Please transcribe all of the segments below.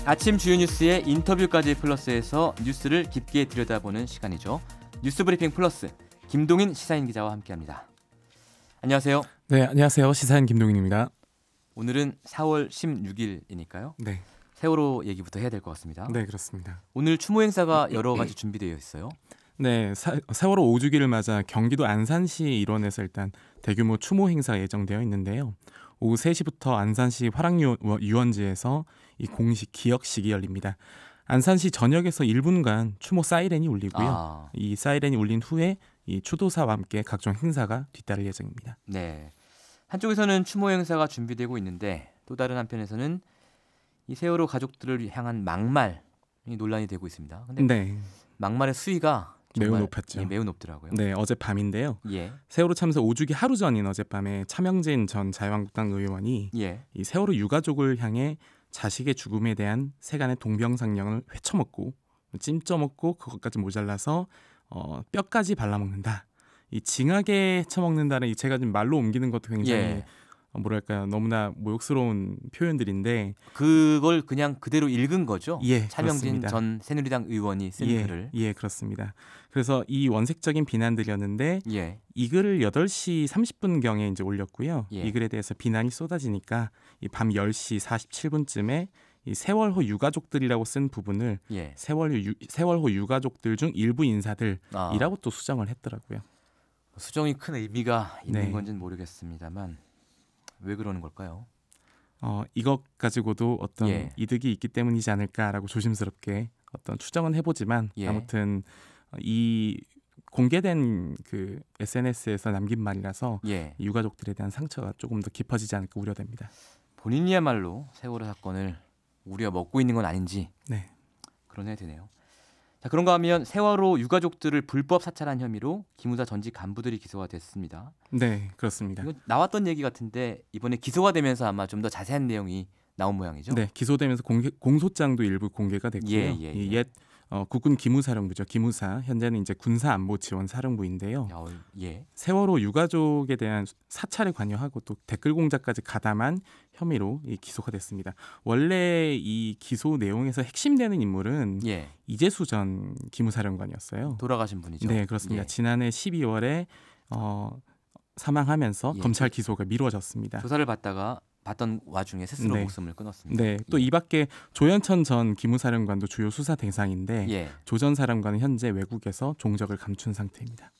아침 주요 뉴스의 인터뷰까지 플러스해서 뉴스를 깊게 들여다보는 시간이죠. 뉴스브리핑 플러스 김동인 시사인 기자와 함께합니다. 안녕하세요. 네, 안녕하세요. 시사인 김동인입니다. 오늘은 4월 16일이니까요. 네. 세월호 얘기부터 해야 될 것 같습니다. 네, 그렇습니다. 오늘 추모 행사가 여러 가지 준비되어 있어요. 네, 세월호 5주기를 맞아 경기도 안산시 일원에서 일단 대규모 추모 행사가 예정되어 있는데요. 오후 3시부터 안산시 화랑유원지에서 이 공식 기억식이 열립니다. 안산시 전역에서 1분간 추모 사이렌이 울리고요. 이 사이렌이 울린 후에 이 추도사와 함께 각종 행사가 뒤따를 예정입니다. 네, 한쪽에서는 추모 행사가 준비되고 있는데 또 다른 한편에서는 이 세월호 가족들을 향한 막말이 논란이 되고 있습니다. 근데 네. 막말의 수위가 매우 높았죠. 매우 높더라고요. 네, 어젯밤인데요. 예. 세월호 참사 5주기 하루 전인 어젯밤에 차명진 전 자유한국당 의원이 이 세월호 유가족을 향해 자식의 죽음에 대한 세간의 동병상련을 회쳐먹고 찜쪄먹고 그것까지 모자라서 뼈까지 발라먹는다. 이 징하게 쳐먹는다는 제가 지금 말로 옮기는 것도 굉장히 뭐랄까요, 너무나 모욕스러운 표현들인데 그걸 그냥 그대로 읽은 거죠? 예, 차명진 그렇습니다. 전 새누리당 의원이 쓴 글을. 예, 그렇습니다. 그래서 이 원색적인 비난들이었는데 이 글을 8시 30분경에 이제 올렸고요. 이 글에 대해서 비난이 쏟아지니까 이 밤 10시 47분쯤에 이 세월호 유가족들이라고 쓴 부분을 세월호 유가족들 중 일부 인사들이라고 또 수정을 했더라고요. 수정이 큰 의미가 있는 건지는 모르겠습니다만 왜 그러는 걸까요? 이것 가지고도 어떤 이득이 있기 때문이지 않을까라고 조심스럽게 어떤 추정은 해보지만 아무튼 이 공개된 그 SNS에서 남긴 말이라서 유가족들에 대한 상처가 조금 더 깊어지지 않을까 우려됩니다. 본인이야말로 세월호 사건을 우리가 먹고 있는 건 아닌지 그런 생각이 드네요. 자, 그런가 하면 세월호 유가족들을 불법 사찰한 혐의로 기무사 전직 간부들이 기소가 됐습니다. 네, 그렇습니다. 이거 나왔던 얘기 같은데 이번에 기소가 되면서 아마 좀 더 자세한 내용이 나온 모양이죠? 네, 기소되면서 공소장도 일부 공개가 됐고요. 옛 국군 기무사령부죠. 기무사 현재는 이제 군사안보지원사령부인데요. 세월호 유가족에 대한 사찰에 관여하고 또 댓글 공작까지 가담한 혐의로 기소가 됐습니다. 원래 이 기소 내용에서 핵심되는 인물은 이재수 전 기무사령관이었어요. 돌아가신 분이죠. 네, 그렇습니다. 지난해 12월에 사망하면서 검찰 기소가 미뤄졌습니다. 조사를 받던 와중에 스스로 목숨을 끊었습니다. 네, 또 이 밖에 조현천 전 기무사령관도 주요 수사 대상인데 조 전 사령관은 현재 외국에서 종적을 감춘 상태입니다.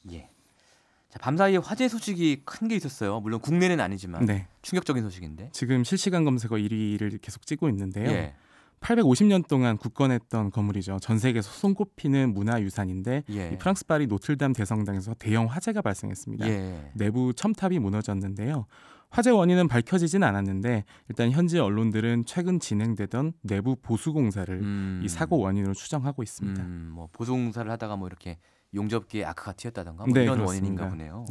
자, 밤사이에 화재 소식이 큰 게 있었어요. 물론 국내는 아니지만 충격적인 소식인데. 지금 실시간 검색어 1위를 계속 찍고 있는데요. 850년 동안 굳건했던 건물이죠. 전 세계에서 손꼽히는 문화유산인데 이 프랑스 파리 노틀담 대성당에서 대형 화재가 발생했습니다. 내부 첨탑이 무너졌는데요. 화재 원인은 밝혀지진 않았는데 일단 현지 언론들은 최근 진행되던 내부 보수 공사를 이 사고 원인으로 추정하고 있습니다. 뭐 보수 공사를 하다가 뭐 이렇게 용접기에 아크가 튀었다던가 뭐 이런 원인인가 보네요.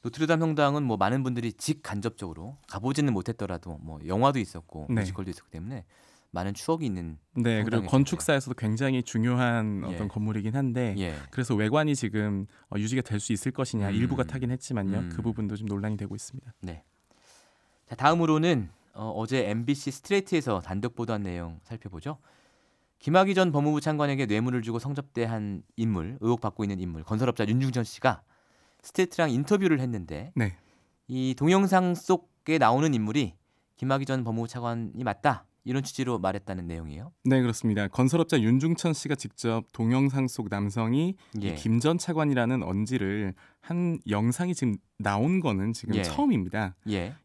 노트르담 성당은 뭐 많은 분들이 직간접적으로 가보지는 못했더라도 뭐 영화도 있었고 뮤지컬도 있었기 때문에 많은 추억이 있는 그리고 건축사에서도 굉장히 중요한 어떤 건물이긴 한데 그래서 외관이 지금 유지가 될 수 있을 것이냐 일부가 타긴 했지만요. 그 부분도 좀 논란이 되고 있습니다. 자, 다음으로는 어제 MBC 스트레이트에서 단독 보도한 내용 살펴보죠. 김학의 전 법무부 장관에게 뇌물을 주고 성접대한 인물, 의혹받고 있는 인물, 건설업자 윤중천 씨가 스트레이트랑 인터뷰를 했는데 이 동영상 속에 나오는 인물이 김학의 전 법무부 차관이 맞다. 이런 취지로 말했다는 내용이에요. 네, 그렇습니다. 건설업자 윤중천 씨가 직접 동영상 속 남성이 김 전 차관이라는 언지를 한 영상이 지금 나온 거는 지금 처음입니다.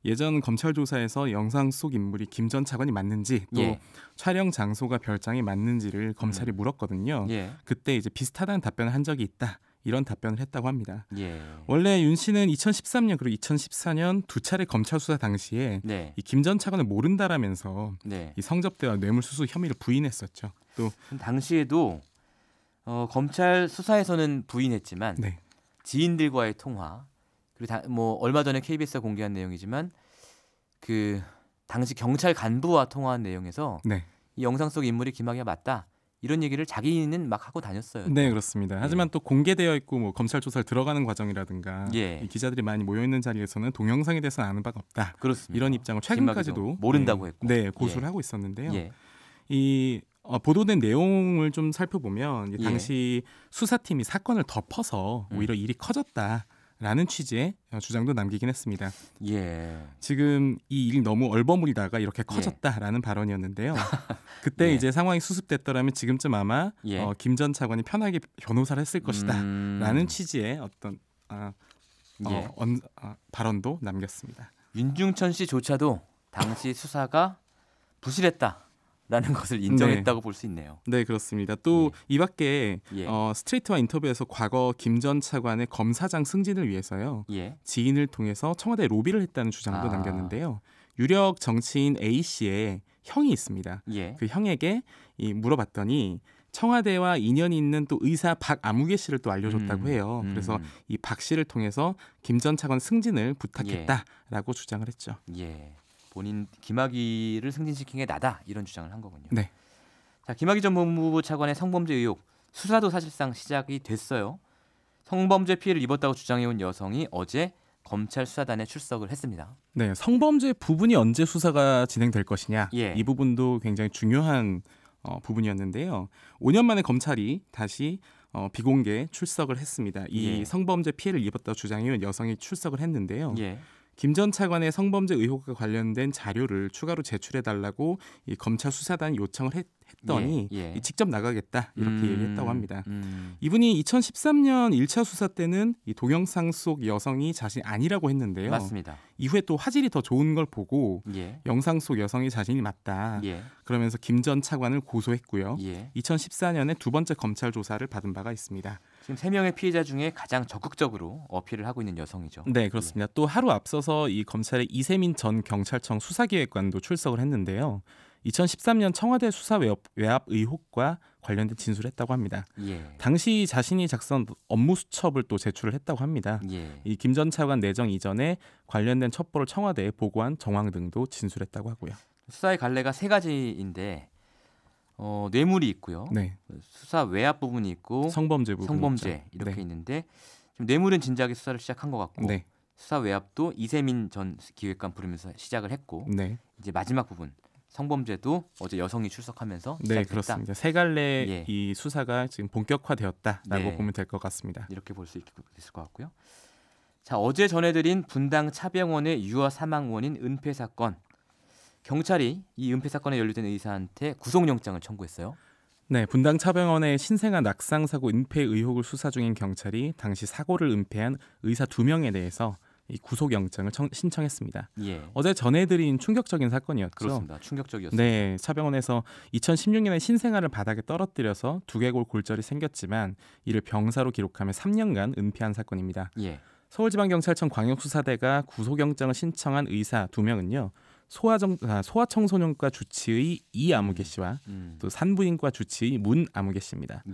예전 검찰 조사에서 영상 속 인물이 김 전 차관이 맞는지 또 촬영 장소가 별장이 맞는지를 검찰이 물었거든요. 그때 이제 비슷하다는 답변을 한 적이 있다. 이런 답변을 했다고 합니다. 원래 윤 씨는 2013년 그리고 2014년 두 차례 검찰 수사 당시에 이 김 전 차관을 모른다라면서 이 성접대와 뇌물수수 혐의를 부인했었죠. 또 당시에도 검찰 수사에서는 부인했지만 지인들과의 통화 그리고 뭐 얼마 전에 KBS가 공개한 내용이지만 그 당시 경찰 간부와 통화한 내용에서 이 영상 속 인물이 김학의가 맞다. 이런 얘기를 자기는 막 하고 다녔어요. 네, 그렇습니다. 하지만 또 공개되어 있고 뭐 검찰 조사를 들어가는 과정이라든가 이 기자들이 많이 모여 있는 자리에서는 동영상에 대해서는 아는 바가 없다. 그렇습니다. 이런 입장을 최근까지도 모른다고 했고 고수를 하고 있었는데요. 이 보도된 내용을 좀 살펴보면 당시 수사팀이 사건을 덮어서 오히려 일이 커졌다라는 취지의 주장도 남기긴 했습니다. 지금 이 일이 너무 얼버무리다가 이렇게 커졌다라는 발언이었는데요. 그때 이제 상황이 수습됐더라면 지금쯤 아마 김 전 차관이 편하게 변호사를 했을 것이다라는 취지의 어떤 발언도 남겼습니다. 윤중천 씨조차도 당시 수사가 부실했다라는 것을 인정했다고 볼 수 있네요. 네, 그렇습니다. 또 이 밖에 스트레이트와 인터뷰에서 과거 김 전 차관의 검사장 승진을 위해서요. 지인을 통해서 청와대에 로비를 했다는 주장도 남겼는데요. 유력 정치인 A씨의 형이 있습니다. 그 형에게 물어봤더니 청와대와 인연이 있는 또 의사 박아무개 씨를 또 알려줬다고 해요. 그래서 이 박 씨를 통해서 김 전 차관 승진을 부탁했다라고 주장을 했죠. 본인 김학의를 승진시킨 게 나다 이런 주장을 한 거군요. 네. 자, 김학의 전 법무부 차관의 성범죄 의혹 수사도 사실상 시작이 됐어요. 성범죄 피해를 입었다고 주장해온 여성이 어제 검찰 수사단에 출석을 했습니다. 네, 성범죄 부분이 언제 수사가 진행될 것이냐 이 부분도 굉장히 중요한 부분이었는데요. 5년 만에 검찰이 다시 비공개 출석을 했습니다. 이 성범죄 피해를 입었다고 주장해온 여성이 출석을 했는데요. 김 전 차관의 성범죄 의혹과 관련된 자료를 추가로 제출해달라고 이 검찰 수사단이 요청을 했더니 직접 나가겠다 이렇게 얘기했다고 합니다. 이분이 2013년 1차 수사 때는 이 동영상 속 여성이 자신이 아니라고 했는데요. 맞습니다. 이후에 또 화질이 더 좋은 걸 보고 영상 속 여성이 자신이 맞다. 그러면서 김 전 차관을 고소했고요. 2014년에 두 번째 검찰 조사를 받은 바가 있습니다. 지금 3명의 피해자 중에 가장 적극적으로 어필을 하고 있는 여성이죠. 네, 그렇습니다. 또 하루 앞서서 이 검찰의 이세민 전 경찰청 수사기획관도 출석을 했는데요. 2013년 청와대 수사 외압 의혹과 관련된 진술을 했다고 합니다. 당시 자신이 작성 업무 수첩을 또 제출을 했다고 합니다. 이 김 전 차관 내정 이전에 관련된 첩보를 청와대에 보고한 정황 등도 진술했다고 하고요. 수사의 갈래가 3가지인데 뇌물이 있고요. 수사 외압 부분이 있고 성범죄 이렇게 있는데 지금 뇌물은 진작에 수사를 시작한 것 같고 수사 외압도 이세민 전 기획관 부르면서 시작을 했고 이제 마지막 부분 성범죄도 어제 여성이 출석하면서 시작했다. 그렇습니다. 3갈래 이 수사가 지금 본격화되었다라고 보면 될 것 같습니다. 이렇게 볼 수 있을 것 같고요. 자, 어제 전해드린 분당 차병원의 유아 사망 원인 은폐 사건. 경찰이 이 은폐 사건에 연루된 의사한테 구속영장을 청구했어요. 네, 분당 차병원의 신생아 낙상 사고 은폐 의혹을 수사 중인 경찰이 당시 사고를 은폐한 의사 2명에 대해서 이 구속영장을 신청했습니다. 어제 전해드린 충격적인 사건이었죠. 그렇습니다. 충격적이었습니다. 네, 차병원에서 2016년에 신생아를 바닥에 떨어뜨려서 두개골 골절이 생겼지만 이를 병사로 기록하며 3년간 은폐한 사건입니다. 서울지방경찰청 광역수사대가 구속영장을 신청한 의사 2명은요. 소아청소년과 주치의 이아무개 씨와 또 산부인과 주치의 문아무개 씨입니다.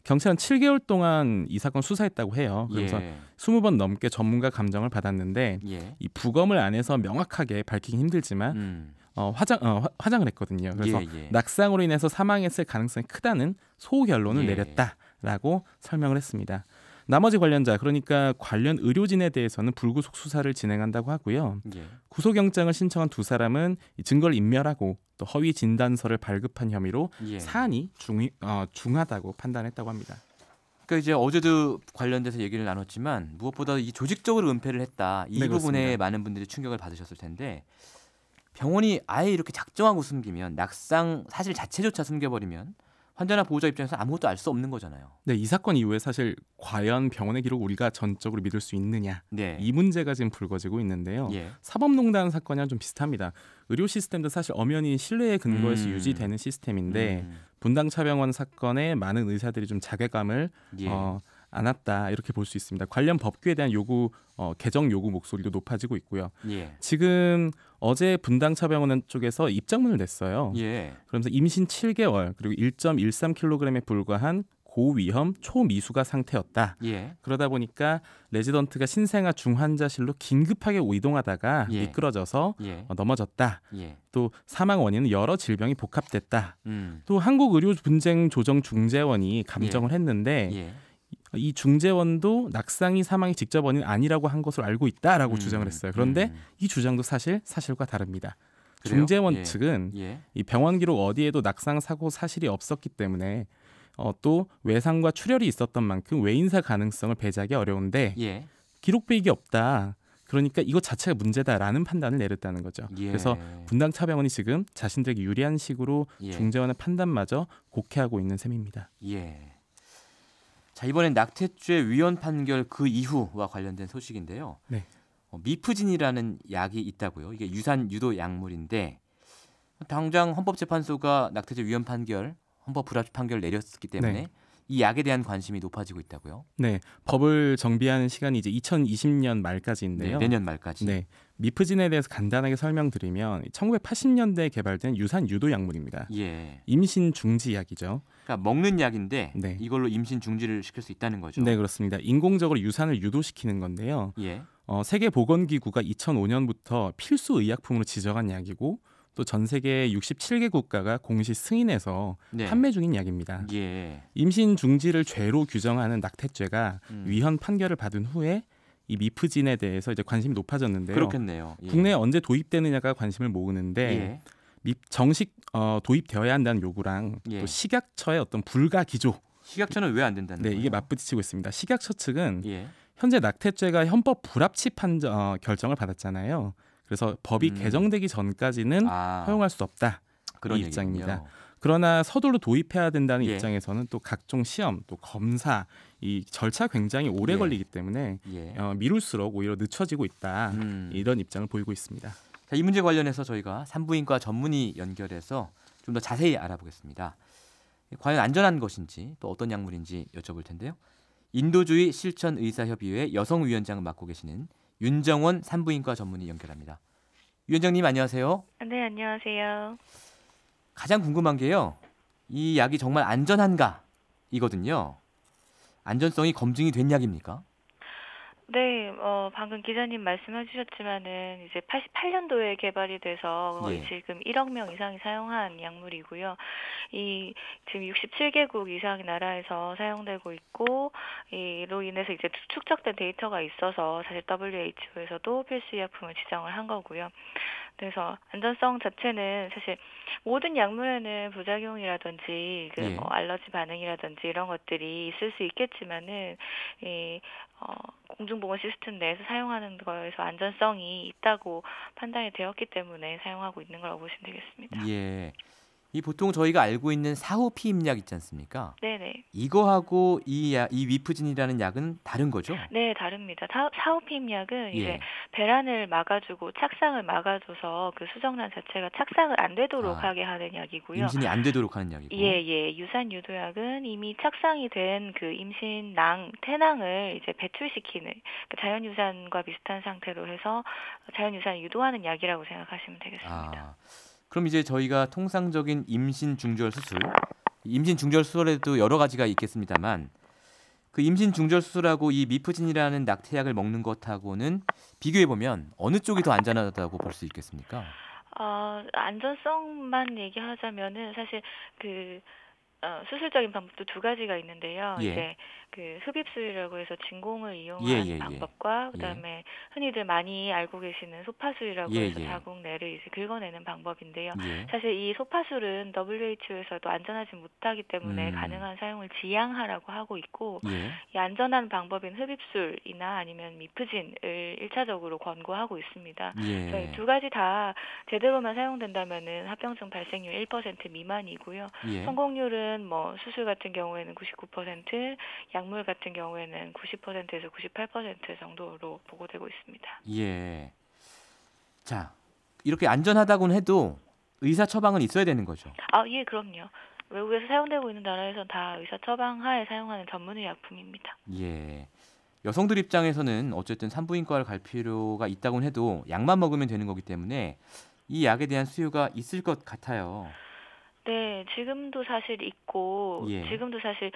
경찰은 7개월 동안 이 사건 수사했다고 해요. 그래서 20번 넘게 전문가 감정을 받았는데 이 부검을 안 해서 명확하게 밝히기 힘들지만 화장을 했거든요. 그래서 낙상으로 인해서 사망했을 가능성이 크다는 소결론을 내렸다라고 설명을 했습니다. 나머지 관련자, 그러니까 관련 의료진에 대해서는 불구속 수사를 진행한다고 하고요. 구속영장을 신청한 2사람은 증거를 인멸하고 또 허위 진단서를 발급한 혐의로 사안이 중하다고 판단했다고 합니다. 그러니까 이제 어제도 관련돼서 얘기를 나눴지만 무엇보다 이 조직적으로 은폐를 했다. 이 부분에 그렇습니다. 많은 분들이 충격을 받으셨을 텐데 병원이 아예 이렇게 작정하고 숨기면 낙상 사실 자체조차 숨겨버리면 환자나 보호자 입장에서 아무것도 알 수 없는 거잖아요. 네, 이 사건 이후에 사실 과연 병원의 기록을 우리가 전적으로 믿을 수 있느냐 이 문제가 지금 불거지고 있는데요. 사법농단 사건이랑 좀 비슷합니다. 의료 시스템도 사실 엄연히 신뢰의 근거에서 유지되는 시스템인데 분당 차병원 사건에 많은 의사들이 좀 자괴감을 안았다 이렇게 볼 수 있습니다. 관련 법규에 대한 요구 개정 요구 목소리도 높아지고 있고요. 지금 어제 분당 차병원 쪽에서 입장문을 냈어요. 그러면서 임신 7개월 그리고 1.13kg에 불과한 고위험 초미수가 상태였다. 그러다 보니까 레지던트가 신생아 중환자실로 긴급하게 이동하다가 미끄러져서 넘어졌다. 또 사망 원인은 여러 질병이 복합됐다. 또 한국의료분쟁조정중재원이 감정을 했는데 이 중재원도 낙상이 사망이 직접 원인 아니라고 한 것으로 알고 있다라고 주장을 했어요. 그런데 이 주장도 사실과 다릅니다. 중재원 예. 측은 이 병원 기록 어디에도 낙상 사고 사실이 없었기 때문에 또 외상과 출혈이 있었던 만큼 외인사 가능성을 배제하기 어려운데 기록 배익이 없다. 그러니까 이것 자체가 문제다라는 판단을 내렸다는 거죠. 그래서 분당 차병원이 지금 자신들에게 유리한 식으로 중재원의 판단마저 곡해하고 있는 셈입니다. 자, 이번엔 낙태죄 위헌 판결 그 이후와 관련된 소식인데요. 미프진이라는 약이 있다고요. 이게 유산 유도 약물인데 당장 헌법재판소가 낙태죄 위헌 판결, 헌법 불합치 판결을 내렸기 때문에 이 약에 대한 관심이 높아지고 있다고요? 네, 법을 정비하는 시간이 이제 2020년 말까지인데요. 내년 말까지. 미프진에 대해서 간단하게 설명드리면 1980년대에 개발된 유산 유도 약물입니다. 임신 중지 약이죠. 그러니까 먹는 약인데 이걸로 임신 중지를 시킬 수 있다는 거죠. 네, 그렇습니다. 인공적으로 유산을 유도시키는 건데요. 세계보건기구가 2005년부터 필수 의약품으로 지정한 약이고 또 전 세계 67개 국가가 공식 승인해서 판매 중인 약입니다. 임신 중지를 죄로 규정하는 낙태죄가 위헌 판결을 받은 후에 이 미프진에 대해서 이제 관심이 높아졌는데요. 그렇겠네요. 국내에 언제 도입되느냐가 관심을 모으는데 정식 도입되어야 한다는 요구랑 또 식약처의 어떤 불가 기조. 식약처는 왜 안 된다는 거예요? 이게 맞부딪히고 있습니다. 식약처 측은 현재 낙태죄가 헌법 불합치 결정을 받았잖아요. 그래서 법이 개정되기 전까지는 허용할 수 없다. 그런 이 입장입니다. 얘기군요. 그러나 서둘러 도입해야 된다는 입장에서는 또 각종 시험, 또 검사 이 절차 굉장히 오래 걸리기 때문에 미룰수록 오히려 늦춰지고 있다. 이런 입장을 보이고 있습니다. 자, 이 문제 관련해서 저희가 산부인과 전문의 연결해서 좀 더 자세히 알아보겠습니다. 과연 안전한 것인지 또 어떤 약물인지 여쭤볼 텐데요. 인도주의 실천의사협의회 여성위원장을 맡고 계시는 윤정원 산부인과 전문의 연결합니다. 위원장님 안녕하세요. 네, 안녕하세요. 가장 궁금한 게요. 이 약이 정말 안전한가 이거든요. 안전성이 검증이 된 약입니까? 네, 방금 기자님 말씀해 주셨지만은 이제 88년도에 개발이 돼서 지금 1억 명 이상이 사용한 약물이고요. 이 지금 67개국 이상의 나라에서 사용되고 있고 이로 인해서 이제 축적된 데이터가 있어서 사실 WHO에서도 필수 의약품을 지정을 한 거고요. 그래서 안전성 자체는 사실 모든 약물에는 부작용이라든지 알러지 반응이라든지 이런 것들이 있을 수 있겠지만은 공중보건 시스템 내에서 사용하는 거에서 안전성이 있다고 판단이 되었기 때문에 사용하고 있는 거라고 보시면 되겠습니다. 이 보통 저희가 알고 있는 사후 피임약 있지 않습니까? 네네. 이거하고 이 미프진이라는 약은 다른 거죠? 네, 다릅니다. 사후 피임약은 이제 배란을 막아주고 착상을 막아줘서 그 수정란 자체가 착상을 안 되도록 하게 하는 약이고요. 임신이 안 되도록 하는 약이고. 유산 유도약은 이미 착상이 된 그 임신 태낭을 이제 배출시키는 자연 유산과 비슷한 상태로 해서 자연 유산을 유도하는 약이라고 생각하시면 되겠습니다. 그럼 이제 저희가 통상적인 임신 중절 수술에도 여러 가지가 있겠습니다만 그 임신 중절 수술하고 이 미프진이라는 낙태약을 먹는 것하고는 비교해 보면 어느 쪽이 더 안전하다고 볼 수 있겠습니까? 안전성만 얘기하자면은 사실 수술적인 방법도 두 가지가 있는데요. 이제 그 흡입술이라고 해서 진공을 이용한 방법과 그다음에 흔히들 많이 알고 계시는 소파술이라고 해서 자궁 내를 이제 긁어내는 방법인데요. 사실 이 소파술은 WHO에서도 안전하지 못하기 때문에 가능한 사용을 지양하라고 하고 있고 이 안전한 방법인 흡입술이나 아니면 미프진을 1차적으로 권고하고 있습니다. 그래서 두 가지 다 제대로만 사용된다면은 합병증 발생률 1% 미만이고요. 성공률은 뭐 수술 같은 경우에는 99%, 약물 같은 경우에는 90%에서 98% 정도로 보고되고 있습니다. 자, 이렇게 안전하다고는 해도 의사 처방은 있어야 되는 거죠? 그럼요. 외국에서 사용되고 있는 나라에서는 다 의사 처방 하에 사용하는 전문의 약품입니다. 여성들 입장에서는 어쨌든 산부인과를 갈 필요가 있다고는 해도 약만 먹으면 되는 거기 때문에 이 약에 대한 수요가 있을 것 같아요. 네, 지금도 사실 있고 지금도 사실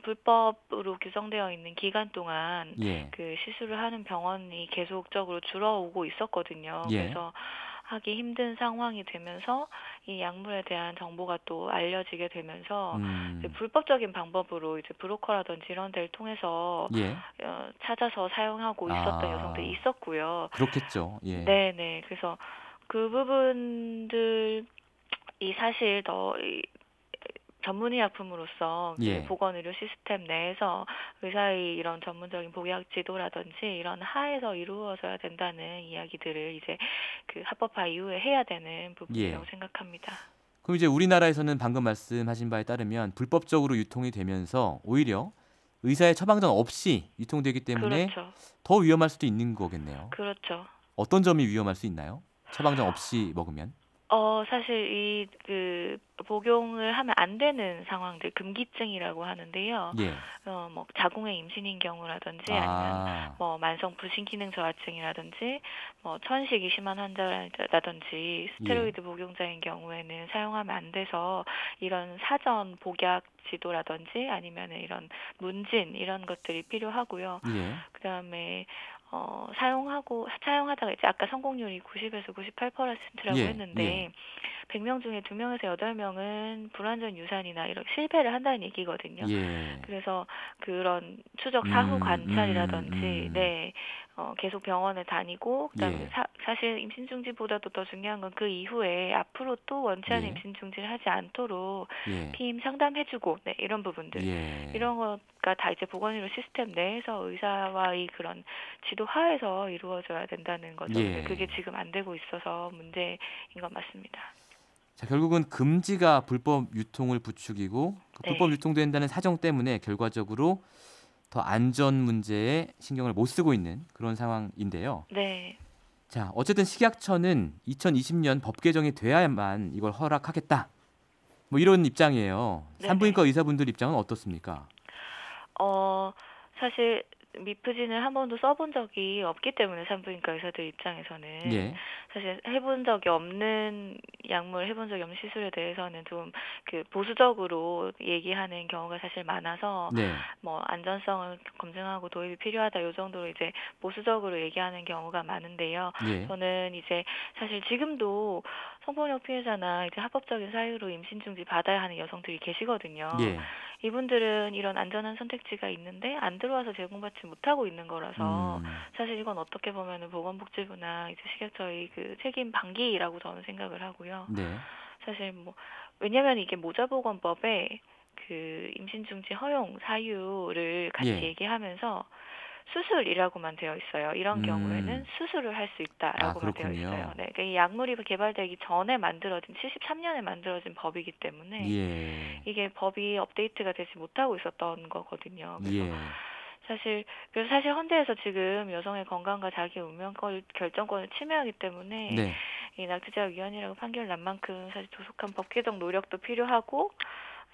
불법으로 규정되어 있는 기간 동안 그 시술을 하는 병원이 계속적으로 줄어오고 있었거든요. 그래서 하기 힘든 상황이 되면서 이 약물에 대한 정보가 또 알려지게 되면서 이제 불법적인 방법으로 이제 브로커라든지 이런 데를 통해서 찾아서 사용하고 있었던 여성들이 있었고요. 그렇겠죠. 네네. 그래서 그 부분들이 사실 더 전문의약품으로서 예. 보건의료 시스템 내에서 의사의 이런 전문적인 복약 지도라든지 이런 하에서 이루어져야 된다는 이야기들을 이제 그 합법화 이후에 해야 되는 부분이라고 생각합니다. 그럼 이제 우리나라에서는 방금 말씀하신 바에 따르면 불법적으로 유통이 되면서 오히려 의사의 처방전 없이 유통되기 때문에 그렇죠. 더 위험할 수도 있는 거겠네요. 그렇죠. 어떤 점이 위험할 수 있나요? 처방전 없이 먹으면? 사실 그 복용을 하면 안 되는 상황들, 금기증이라고 하는데요. 예. 뭐 자궁의 임신인 경우라든지 아니면 뭐 만성 부신기능 저하증이라든지 뭐 천식이 심한 환자라든지 스테로이드 복용자인 경우에는 사용하면 안 돼서 이런 사전 복약 지도라든지 아니면 이런 문진 이런 것들이 필요하고요. 예. 그다음에 사용하다가 이제 아까 성공률이 90에서 98%라고 했는데 100명 중에 2명에서 8명은 불완전 유산이나 이런 실패를 한다는 얘기거든요. 그래서 그런 추적 사후 관찰이라든지 계속 병원에 다니고 그다음에 사실 임신 중지보다도 더 중요한 건 그 이후에 앞으로 또 원치 않은 임신 중지를 하지 않도록 피임 상담해주고 이런 부분들 이런 거가 다 이제 보건의료 시스템 내에서 의사와의 그런 지도 하에서 이루어져야 된다는 거죠. 그게 지금 안 되고 있어서 문제인 건 맞습니다. 자, 결국은 금지가 불법 유통을 부추기고 불법 유통된다는 사정 때문에 결과적으로 더 안전 문제에 신경을 못 쓰고 있는 그런 상황인데요. 네. 자, 어쨌든 식약처는 2020년 법 개정이 돼야만 이걸 허락하겠다. 뭐 이런 입장이에요. 산부인과 의사분들 입장은 어떻습니까? 사실 미프진을 한 번도 써본 적이 없기 때문에 산부인과 의사들 입장에서는 사실 해본 적이 없는 약물, 해본 적이 없는 시술에 대해서는 좀 그 보수적으로 얘기하는 경우가 사실 많아서 뭐 안전성을 검증하고 도입이 필요하다 이 정도로 이제 보수적으로 얘기하는 경우가 많은데요. 저는 이제 사실 지금도 성폭력 피해자나 이제 합법적인 사유로 임신 중지 받아야 하는 여성들이 계시거든요. 이분들은 이런 안전한 선택지가 있는데 안 들어와서 제공받지 못하고 있는 거라서 사실 이건 어떻게 보면은 보건복지부나 이제 식약처의 그 책임 방기라고 저는 생각을 하고요. 사실 뭐 왜냐면 이게 모자보건법에 그 임신 중지 허용 사유를 같이 얘기하면서 수술이라고만 되어 있어요. 이런 경우에는 수술을 할 수 있다라고만 되어 있어요. 그러니까 이 약물이 개발되기 전에 만들어진 73년에 만들어진 법이기 때문에 이게 법이 업데이트가 되지 못하고 있었던 거거든요. 그래서 사실 헌재에서 지금 여성의 건강과 자기 운명 결정권을 침해하기 때문에 이 낙태제약위원회라고 판결을 난 만큼 사실 조속한 법 개정 노력도 필요하고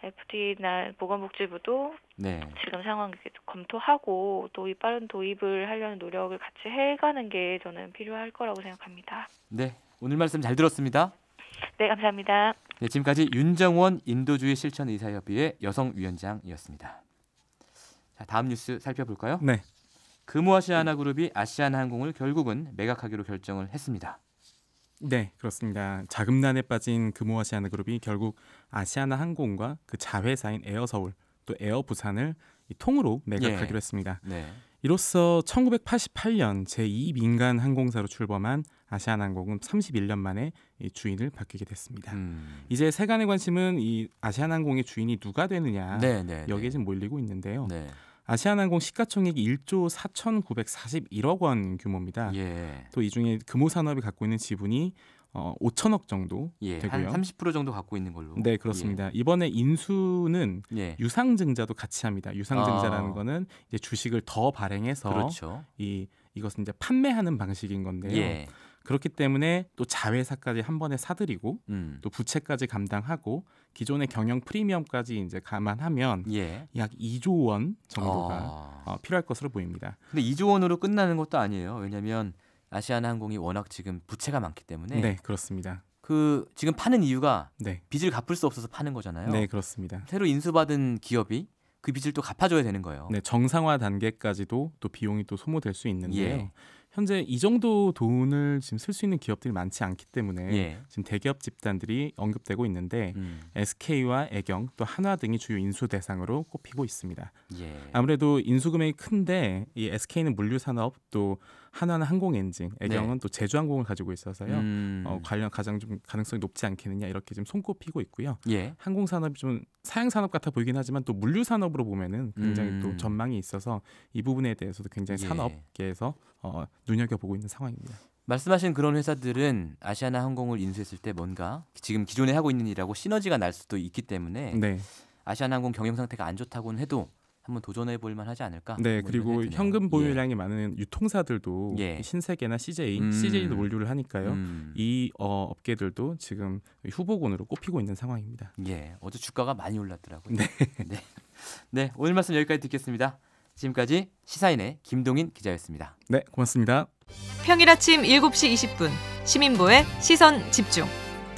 FDA나 보건복지부도 지금 상황 검토하고 빠른 도입을 하려는 노력을 같이 해가는 게 저는 필요할 거라고 생각합니다. 네, 오늘 말씀 잘 들었습니다. 네, 감사합니다. 네, 지금까지 윤정원 인도주의 실천의사협의회 여성위원장이었습니다. 자, 다음 뉴스 살펴볼까요? 네. 금호아시아나그룹이 아시아나항공을 결국은 매각하기로 결정을 했습니다. 네, 그렇습니다. 자금난에 빠진 금호아시아나그룹이 결국 아시아나항공과 그 자회사인 에어서울 또 에어부산을 통으로 매각하기로 했습니다. 이로써 1988년 제2민간항공사로 출범한 아시아나항공은 31년 만에 주인을 바뀌게 됐습니다. 이제 세간의 관심은 이 아시아나항공의 주인이 누가 되느냐 여기에 지금 몰리고 있는데요. 아시아나항공 시가총액이 1조 4,941억 원 규모입니다. 또 이 중에 금호산업이 갖고 있는 지분이 5천억 정도 되고요. 한 30% 정도 갖고 있는 걸로. 네, 그렇습니다. 이번에 인수는 유상증자도 같이 합니다. 유상증자라는 거는 이제 주식을 더 발행해서 이것은 이제 판매하는 방식인 건데요. 그렇기 때문에 또 자회사까지 한 번에 사들이고 또 부채까지 감당하고 기존의 경영 프리미엄까지 이제 감안하면 약 2조 원 정도가 필요할 것으로 보입니다. 근데 2조 원으로 끝나는 것도 아니에요. 왜냐하면 아시아나항공이 워낙 지금 부채가 많기 때문에. 네, 그렇습니다. 그 지금 파는 이유가 빚을 갚을 수 없어서 파는 거잖아요. 네, 그렇습니다. 새로 인수받은 기업이 그 빚을 또 갚아줘야 되는 거예요. 네, 정상화 단계까지도 또 비용이 또 소모될 수 있는데요. 현재 이 정도 돈을 지금 쓸 수 있는 기업들이 많지 않기 때문에 지금 대기업 집단들이 언급되고 있는데 SK와 애경 또 한화 등이 주요 인수 대상으로 꼽히고 있습니다. 아무래도 인수 금액이 큰데 이 SK는 물류 산업 또 한화는 항공엔진, 애경은 또 제주항공을 가지고 있어서요. 관련 가장 좀 가능성이 높지 않겠느냐 이렇게 좀 손꼽히고 있고요. 항공산업이 좀 사양산업 같아 보이긴 하지만 또 물류산업으로 보면은 굉장히 또 전망이 있어서 이 부분에 대해서도 굉장히 산업계에서 눈여겨보고 있는 상황입니다. 말씀하신 그런 회사들은 아시아나항공을 인수했을 때 뭔가 지금 기존에 하고 있는 일하고 시너지가 날 수도 있기 때문에 아시아나항공 경영 상태가 안 좋다고는 해도 한번 도전해 볼 만하지 않을까? 네, 그리고 현금 보유량이 많은 유통사들도 신세계나 CJ도 물류를 하니까요. 이 업계들도 지금 후보군으로 꼽히고 있는 상황입니다. 어제 주가가 많이 올랐더라고요. 네, 오늘 말씀 여기까지 듣겠습니다. 지금까지 시사인의 김동인 기자였습니다. 네, 고맙습니다. 평일 아침 7시 20분 시민보의 시선집중.